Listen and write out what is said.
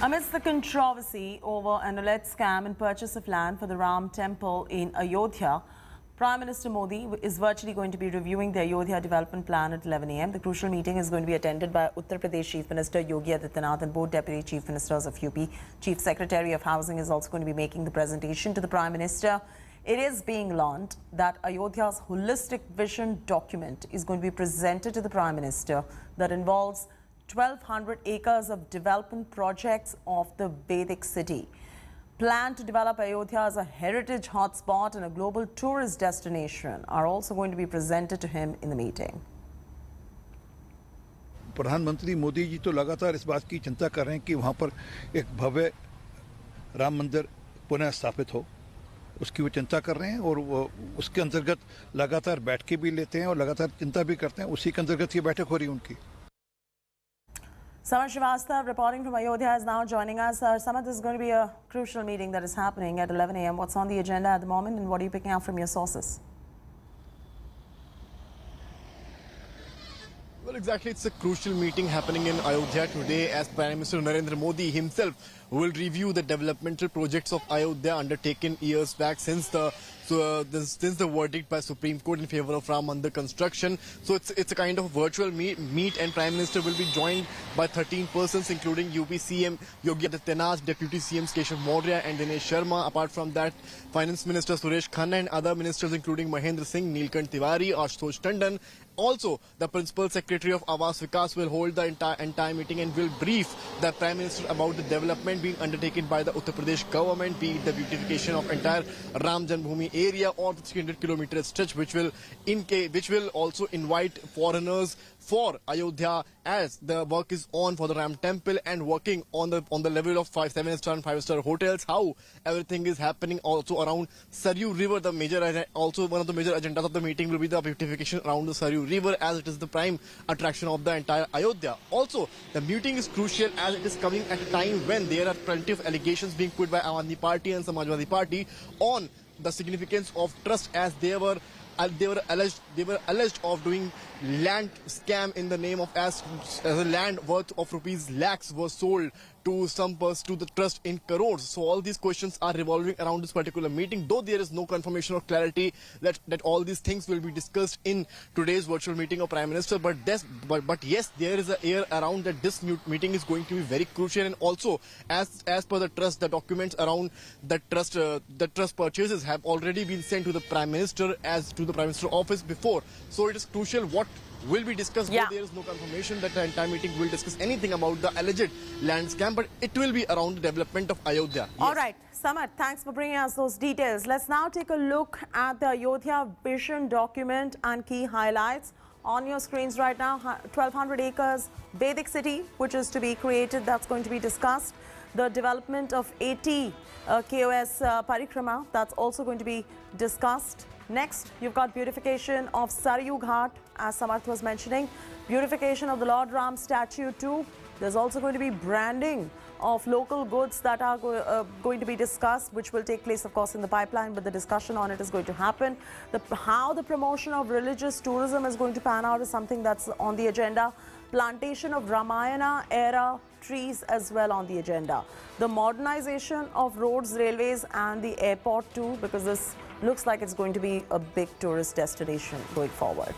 Amidst the controversy over an alleged scam in purchase of land for the Ram temple in Ayodhya, Prime Minister Modi is virtually going to be reviewing the Ayodhya development plan at 11 a.m. The crucial meeting is going to be attended by Uttar Pradesh Chief Minister Yogi Adityanath and both Deputy Chief Ministers of UP. Chief Secretary of Housing is also going to be making the presentation to the Prime Minister. It is being learned that Ayodhya's holistic vision document is going to be presented to the Prime Minister that involves 1,200 acres of development projects of the Vedic city. Plan to develop Ayodhya as a heritage hotspot and a global tourist destination are also going to be presented to him in the meeting. प्रधानमंत्री मोदी जी तो लगातार इस बात की चिंता कर रहे हैं कि वहां पर एक भव्य राम मंदिर पुनः स्थापित हो, उसकी वो चिंता कर रहे हैं और वो उसके अंतर्गत लगातार बैठकें भी लेते हैं और लगातार चिंता भी करते हैं। उसी के अंतर्गत ये बैठक हो रही है उनकी। Samar Srivastava reporting from Ayodhya is now joining us. Samar, this is going to be a crucial meeting that is happening at 11 a.m. What's on the agenda at the moment and what are you picking up from your sources? Well, exactly, it's a crucial meeting happening in Ayodhya today as Prime Minister Narendra Modi himself will review the developmental projects of Ayodhya undertaken years back since the verdict by Supreme Court in favor of Ram Mandir construction. So it's a kind of virtual meet and Prime Minister will be joined by 13 persons including UP CM Yogi Adityanath, Deputy CMs Keshav Maurya and Dinesh Sharma. Apart from that, Finance Minister Suresh Khanna and other ministers including Mahendra Singh, Neelkant Tiwari, Ashutosh Tandon. Also, the Principal Secretary of Awas Vikas will hold the entire meeting and will brief the Prime Minister about the development being undertaken by the Uttar Pradesh government, be it the beautification of entire Ram Janmabhoomi area or the 300-kilometer stretch, which will also invite foreigners for Ayodhya as the work is on for the Ram temple and working on the level of 7-star and 5-star hotels. How everything is happening also around Saryu River. Also one of the major agendas of the meeting will be the beautification around the Saryu River as it is the prime attraction of the entire Ayodhya. Also, the meeting is crucial as it is coming at a time when there are plenty of allegations being put by Aam Aadmi Party and Samajwadi Party on the significance of trust as they were alleged of doing land scam in the name of as a land worth of rupees lakhs was sold to the trust in crores. So all these questions are revolving around this particular meeting, though there is no confirmation or clarity that all these things will be discussed in today's virtual meeting of Prime Minister. But yes, there is an air around that this meeting is going to be very crucial. And also, as per the trust, the documents around the trust purchases have already been sent to the Prime Minister as to the Prime Minister office before. So it is crucial what will be discussed. Yeah. There is no confirmation that the entire meeting will discuss anything about the alleged land scam, but it will be around the development of Ayodhya. Yes. All right, Samar, thanks for bringing us those details. Let's now take a look at the Ayodhya vision document and key highlights. On your screens right now, 1,200 acres, Vedic city, which is to be created, that's going to be discussed. The development of 80 KOS Parikrama, that's also going to be discussed. Next, you've got beautification of Saryu Ghat, as Samarth was mentioning. Beautification of the Lord Ram statue too. There's also going to be branding of local goods that are going to be discussed, which will take place, of course, in the pipeline, but the discussion on it is going to happen. How the promotion of religious tourism is going to pan out is something that's on the agenda. Plantation of Ramayana-era trees as well on the agenda. The modernization of roads, railways and the airport too, because this looks like it's going to be a big tourist destination going forward.